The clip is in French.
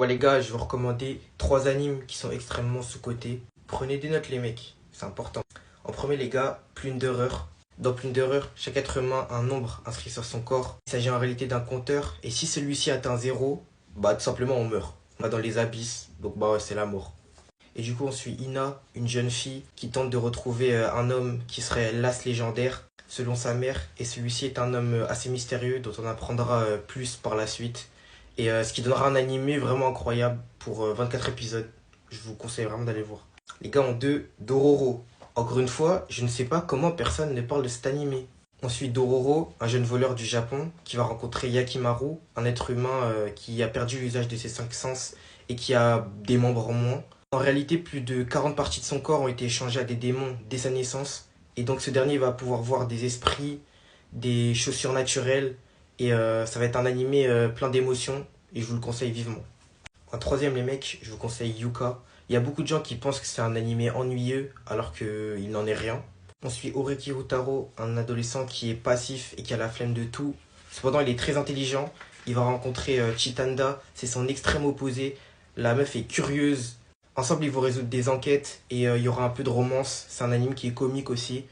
Ouais les gars, je vais vous recommander 3 animes qui sont extrêmement sous-cotés. Prenez des notes les mecs, c'est important. En premier les gars, Plunderer. Dans Plunderer, chaque être humain a un nombre inscrit sur son corps. Il s'agit en réalité d'un compteur et si celui-ci atteint 0, bah tout simplement on meurt. On va dans les abysses, donc bah ouais c'est la mort. Et du coup on suit Ina, une jeune fille qui tente de retrouver un homme qui serait l'as légendaire selon sa mère. Et celui-ci est un homme assez mystérieux dont on apprendra plus par la suite. Et ce qui donnera un animé vraiment incroyable pour 24 épisodes. Je vous conseille vraiment d'aller voir. Les gars, en deux, Dororo. Encore une fois, je ne sais pas comment personne ne parle de cet animé. On suit Dororo, un jeune voleur du Japon, qui va rencontrer Yakimaru, un être humain qui a perdu l'usage de ses 5 sens et qui a des membres en moins. En réalité, plus de 40 parties de son corps ont été échangées à des démons dès sa naissance. Et donc ce dernier va pouvoir voir des esprits, des choses surnaturelles. Et ça va être un animé plein d'émotions. Et je vous le conseille vivement. En troisième, les mecs, je vous conseille Yuka. Il y a beaucoup de gens qui pensent que c'est un animé ennuyeux, alors qu'il n'en est rien. On suit Oreki Utaro, un adolescent qui est passif et qui a la flemme de tout. Cependant, il est très intelligent. Il va rencontrer Chitanda, c'est son extrême opposé. La meuf est curieuse. Ensemble, ils vont résoudre des enquêtes et il y aura un peu de romance. C'est un anime qui est comique aussi.